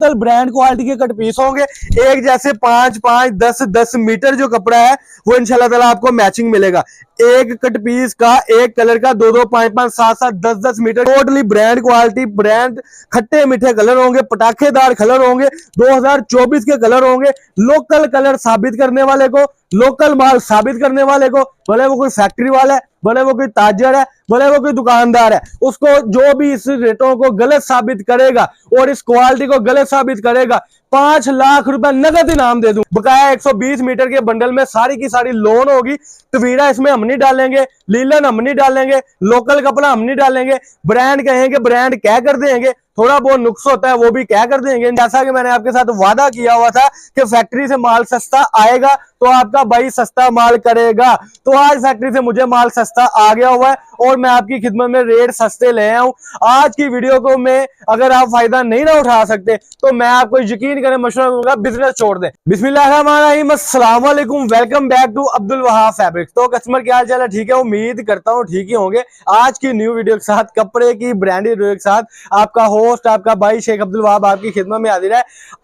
Total brand quality के cut piece होंगे। एक जैसे 5 5 10 10 मीटर जो कपड़ा है वो इंशाल्लाह ताला आपको मैचिंग मिलेगा। एक कट पीस का एक कलर का 2 2 5 5 7 7 10 10 meter totally brand quality, brand खट्टे मीठे कलर होंगे, पटाखेदार कलर होंगे, 2024 के कलर होंगे। लोकल कलर साबित करने वाले को, लोकल माल साबित करने वाले को, भले वो कोई फैक्ट्री वाला है, भले वो कोई ताजर है, भले वो कोई दुकानदार है, उसको जो भी इस रेटों को गलत साबित करेगा और इस क्वालिटी को गलत साबित करेगा 5 लाख रुपए नगद इनाम दे दूं। बकाया 120 मीटर के बंडल में सारी की सारी लोन होगी। तवीरा इसमें हम नहीं डालेंगे, लीलन हम नहीं डालेंगे, लोकल कपड़ा हम नहीं डालेंगे, ब्रांड कहेंगे ब्रांड क्या कर देंगे, थोड़ा बहुत नुक्स होता है वो भी क्या कर देंगे। जैसा कि मैंने आपके साथ वादा किया हुआ था कि फैक्ट्री से माल सस्ता आएगा तो आपका भाई सस्ता माल करेगा, तो आज फैक्ट्री से मुझे माल सस्ता आ गया हुआ है और मैं आपकी खिदमत में रेट सस्ते ले आया हूं। आज की वीडियो को मैं अगर आप फायदा नहीं ना उठा सकते तो मैं आपको यकीन करें मशवरा दूंगा बिजनेस छोड़ दें। बिस्मिल्लाहिर्रहमानिर्रहीम, अस्सलाम वालेकुम, welcome back to Abdul Wahab fabrics. तो कस्टमर क्या हाल चाल है, ठीक है, उम्मीद करता हूँ ठीक ही होंगे। आज की न्यू वीडियो के साथ, कपड़े की ब्रांडेड वीडियो के साथ आपका होस्ट आपका भाई शेख अब्दुल वहाब आपकी खिदमत में हाजिर है।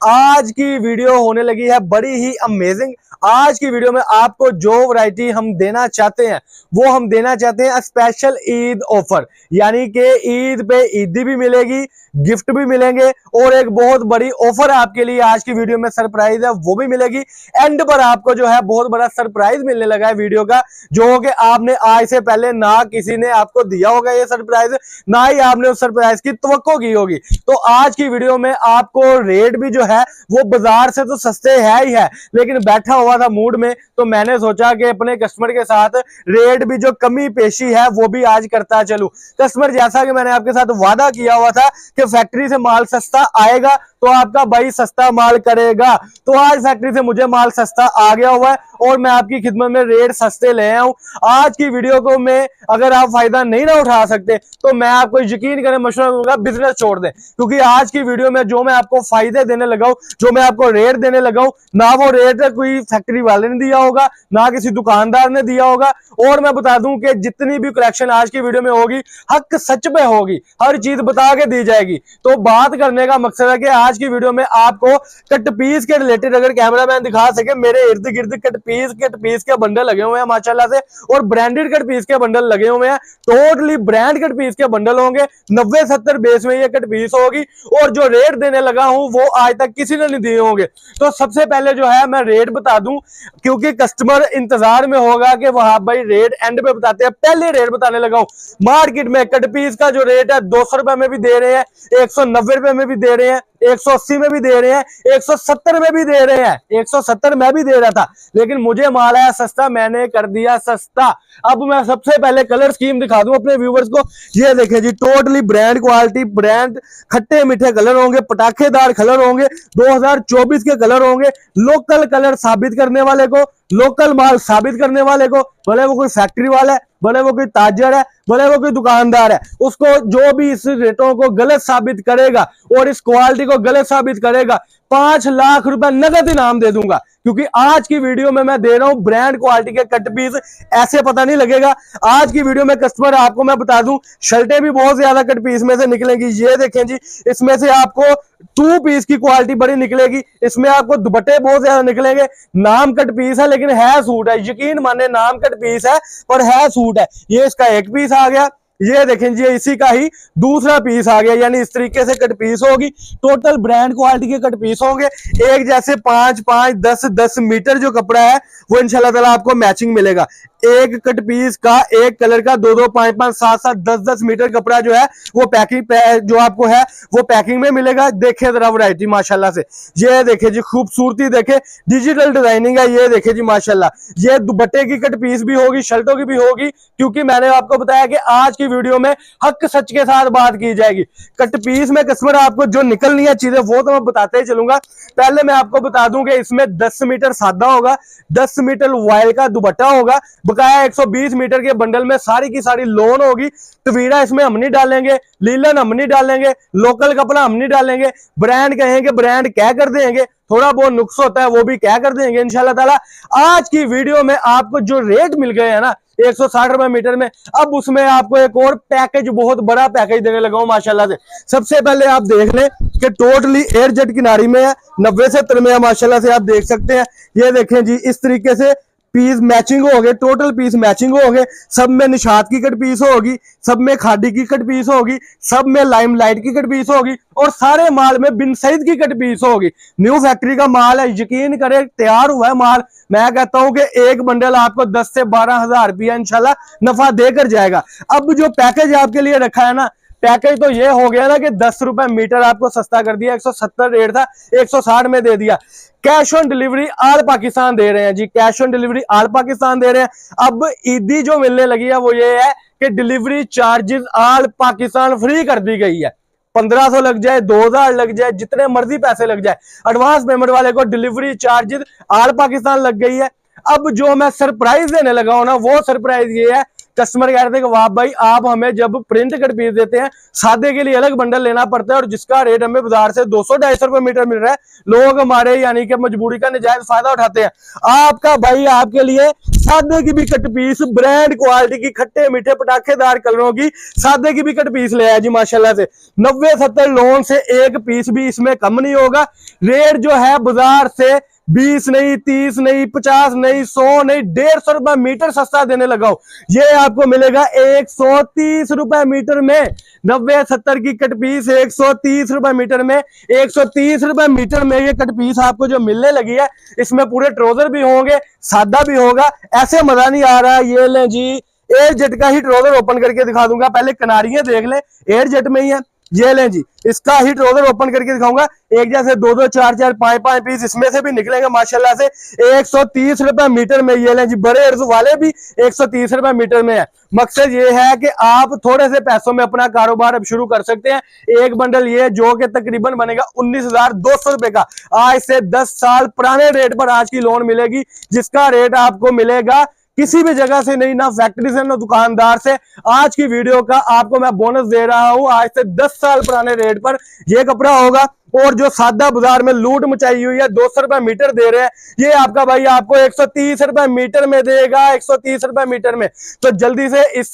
आज की वीडियो होने लगी है बड़ी ही अमेजिंग। आज की वीडियो में आपको जो वैरायटी हम देना चाहते हैं वो हम देना चाहते हैं स्पेशल ईद ऑफर, यानी कि ईद पे ईदी भी मिलेगी, गिफ्ट भी मिलेंगे और एक बहुत बड़ी ऑफर आपके लिए आज की वीडियो में सरप्राइज है वो भी मिलेगी। एंड पर आपको जो है बहुत बड़ा सरप्राइज मिलने लगा है वीडियो का, जो कि आपने आज से पहले ना किसी ने आपको दिया होगा ये सरप्राइज, ना ही आपने उस सरप्राइज की तवक्को की होगी। तो आज की वीडियो में आपको रेट भी जो है वो बाजार से तो सस्ते है ही है, लेकिन बैठा हुआ था मूड में तो मैंने सोचा कि अपने कस्टमर के साथ रेट भी जो कमी पेशी है वो भी आज करता चलूं। कस्टमर जैसा कि मैंने आपके साथ वादा किया हुआ था कि फैक्ट्री से माल सस्ता आएगा तो आपका भाई सस्ता माल करेगा, तो आज फैक्ट्री से मुझे माल सस्ता आ गया हुआ है और मैं आपकी खिदमत में रेट सस्ते ले आया हूं। आज की वीडियो को मैं अगर आप फायदा नहीं ना उठा सकते तो मैं आपको यकीन करें मशवरा दूंगा बिजनेस छोड़ दें, क्योंकि आज की वीडियो में जो मैं आपको फायदे देने लगा हूं, जो मैं आपको रेट देने लगा हूं, ना वो रेट कोई फैक्ट्री वाले ने दिया होगा, ना किसी दुकानदार ने दिया होगा। और मैं बता दूं कि जितनी भी कलेक्शन आज की वीडियो में होगी हक सच पे होगी, हर चीज बता के दी जाएगी। तो बात करने का मकसद है कि आज की वीडियो में आपको कट पीस के रिलेटेड अगर कैमरामैन दिखा सके, मेरे इर्द गिर्द कट पीस के बंडल लगे हुए हैं माशाल्लाह से, और ब्रांडेड कट पीस के बंडल लगे हुए हैं। टोटली ब्रांड कट पीस के बंडल होंगे, 90-70 बेस में ये कट पीस होगी और जो रेट देने लगा हूं वो आज तक किसी ने नहीं दिए होंगे। तो सबसे पहले जो है मैं रेट बता दूं, क्योंकि कस्टमर इंतजार में होगा कि वहां भाई रेट एंड पे बताते हैं। पहले रेट बताने लगा हूं। मार्केट में कट पीस का जो रेट है 200 रुपए में भी दे रहे हैं, 190 रुपए में भी दे रहे हैं, 180 में भी दे रहे हैं, 170 में भी दे रहे हैं, 170 में भी दे रहा था, लेकिन मुझे माल आया सस्ता, मैंने कर दिया सस्ता। अब मैं सबसे पहले कलर स्कीम दिखा दूं अपने व्यूवर्स को। ये देखें जी, टोटली ब्रांड क्वालिटी, ब्रांड खट्टे मीठे कलर होंगे, पटाखेदार कलर होंगे, 2024 के कलर होंगे। लोकल कलर साबित करने वाले को, लोकल माल साबित करने वाले को, भले वो कोई फैक्ट्री वाला है, भले वो कोई ताजर है, भले वो कोई दुकानदार है, उसको जो भी इस रेटों को गलत साबित करेगा और इस क्वालिटी को गलत साबित करेगा 5 लाख रुपए नगद इनाम दे दूंगा। क्योंकि आज की वीडियो में मैं दे रहा हूं ब्रांड क्वालिटी के कट पीस, ऐसे पता नहीं लगेगा। आज की वीडियो में कस्टमर आपको मैं बता दूं शर्टें भी बहुत ज्यादा कट पीस में से निकलेंगी। ये देखें जी, इसमें से आपको 2 पीस की क्वालिटी बड़ी निकलेगी, इसमें आपको दुपट्टे बहुत ज्यादा निकलेंगे। नाम कट पीस है लेकिन है सूट है, यकीन माने नाम कट पीस है पर है सूट है। ये इसका एक पीस आ गया, ये देखें जी इसी का ही दूसरा पीस आ गया, यानी इस तरीके से कट पीस होगी। टोटल ब्रांड क्वालिटी के कट पीस होंगे। एक जैसे 5 5 10 10 मीटर जो कपड़ा है वो इंशाल्लाह ताला आपको मैचिंग मिलेगा। एक कट पीस का एक कलर का 2 2 5 5 7 7 10 10 मीटर कपड़ा जो है वो पैकिंग जो आपको है वो पैकिंग में मिलेगा। देखे जरा वैरायटी माशाल्लाह से, ये देखे जी खूबसूरती, देखे डिजिटल डिजाइनिंग है। ये देखे जी माशाल्लाह, ये दुपट्टे की कट पीस भी होगी, शर्टों की भी होगी, क्योंकि मैंने आपको बताया कि आज की वीडियो में हक सच के साथ बात की जाएगी। कट पीस में कस्टमर आपको जो निकलनी है चीजें वो तो मैं बताते ही चलूंगा। पहले मैं आपको बता दूं कि इसमें 10 मीटर सादा होगा, 10 मीटर वाइल का दुपट्टा होगा, बकाया 120 मीटर के बंडल में सारी की सारी लोन होगी। तवीरा इसमें हम नहीं डालेंगे, लीलन हम नहीं डालेंगे, लोकल कपड़ा हम नहीं डालेंगे, ब्रांड कहेंगे ब्रांड क्या कर देंगे, थोड़ा बहुत नुक्स होता है वो भी क्या कर देंगे इंशाल्लाह ताला। आज की वीडियो में आपको जो रेट मिल गए हैं ना, 160 रुपए मीटर में। अब उसमें आपको एक और पैकेज, बहुत बड़ा पैकेज देने लगा हूं माशाल्लाह से। सबसे पहले आप देख लें कि टोटली एयर जेट किनारी में है, 90-70 में है माशाल्लाह से, आप देख सकते हैं। ये देखें जी, इस तरीके से पीस मैचिंग हो गए, टोटल पीस मैचिंग हो गए। सब में निशात की कट पीस होगी, सब में खादी की कट पीस होगी, सब में लाइमलाइट की कट पीस होगी, और सारे माल में बिन सईद की कट पीस होगी। न्यू फैक्ट्री का माल है, यकीन करें तैयार हुआ है माल। मैं कहता हूं कि एक बंडल आपको 10 से 12 हजार रुपया इंशाल्लाह नफा देकर जाएगा। अब जो पैकेज आपके लिए रखा है ना, पैकेज तो ये हो गया ना कि 10 रुपए मीटर आपको सस्ता कर दिया, 170 रेट था 160 में दे दिया। Cash on delivery all Pakistan दे रहे हैं जी, cash on delivery all Pakistan दे रहे हैं। अब ईदी जो मिलने लगी है वो ये है कि delivery charges all Pakistan free कर दी गई है। 1500 लग जाए, 2000 लग जाए, जितने मर्जी पैसे लग जाए, एडवांस पेमेंट वाले को डिलीवरी चार्जेस ऑल पाकिस्तान लग गई है। अब जो मैं सरप्राइज देने लगा हूं ना, वो सरप्राइज ये है, कस्टमर कह रहे थे कि वाह भाई आप हमें जब प्रिंट कट पीस देते हैं, सादे के लिए अलग बंडल लेना पड़ता है, और जिसका रेट हमें बाजार से 200-250 रुपए मीटर मिल रहा है, लोग हमारे यानी कि मजबूरी का नजायज फायदा उठाते हैं। आपका भाई आपके लिए सादे की भी कट पीस, ब्रांड क्वालिटी की, खट्टे मीठे पटाखेदार कलरों की सादे की भी कट पीस ले आया जी माशाल्लाह से। 90-70 लोन से एक पीस भी इसमें कम नहीं होगा। रेट जो है बाजार से 20 नहीं, 30 नहीं, 50 नहीं, 100 नहीं, 150 रुपए मीटर सस्ता देने लगा हूं। ये आपको मिलेगा 130 रुपए मीटर में। 90-70 की कट पीस 130 रुपए मीटर में, 130 रुपए मीटर में ये कट पीस आपको जो मिलने लगी है। इसमें पूरे ट्राउजर भी होंगे, सादा भी होगा, ऐसे मजा नहीं आ रहा। ये ले जी, एयर जेट का ही ट्राउजर ओपन करके दिखा दूंगा, पहले किनारियां देख ले, एयर जेट में ही है। ये लें जी, इसका ही ट्राउजर ओपन करके दिखाऊंगा। एक जैसे 2-2, 4-4, 5-5 पीस इसमें से भी निकलेंगे माशाल्लाह से। 130 रुपए मीटर में ये लें जी, बड़े अर्ज वाले भी 130 रुपए मीटर में है। मकसद ये है कि आप थोड़े से पैसों में अपना कारोबार अब शुरू कर सकते हैं। एक बंडल ये जो कि तकरीबन बनेगा 19,200 रुपए का, आज से 10 साल पुराने रेट पर आज की लोन मिलेगी, जिसका रेट आपको मिलेगा किसी भी जगह से नहीं, ना फैक्ट्री से ना दुकानदार से। आज की वीडियो का आपको मैं बोनस दे रहा हूं, आज से 10 साल पुराने रेट पर यह कपड़ा होगा। और जो सादा बाजार में लूट मचाई हुई है, 200 रुपए मीटर दे रहे हैं, ये आपका भाई आपको 130 रुपए मीटर में देगा, 130 रुपए मीटर में। तो जल्दी से इस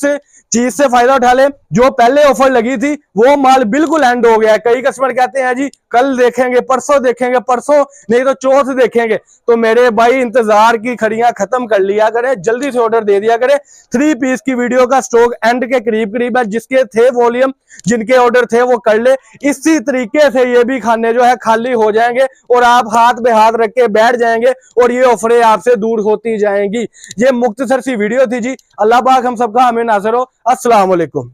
चीज से फायदा उठा ले। जो पहले ऑफर लगी थी वो माल बिल्कुल एंड हो गया है। कई कस्टमर कहते हैं जी कल देखेंगे, परसों देखेंगे, परसों नहीं तो चौथ देखेंगे। तो मेरे भाई इंतजार की खड़ियां खत्म कर लिया करें, जल्दी से ऑर्डर दे दिया करें। 3 पीस की वीडियो का स्टॉक एंड के करीब करीब है। जिसके थे वॉल्यूम, जिनके ऑर्डर थे वो कर ले। इसी तरीके से ये भी खाने जो है खाली हो जाएंगे और आप हाथ पे हाथ रख के बैठ जाएंगे और ये ऑफरें आपसे दूर होती जाएंगी। ये मुख्तसर सी वीडियो थी जी। अल्लाह पाक हम सबका हमें नाज़र हो। अस्सलाम वालेकुम।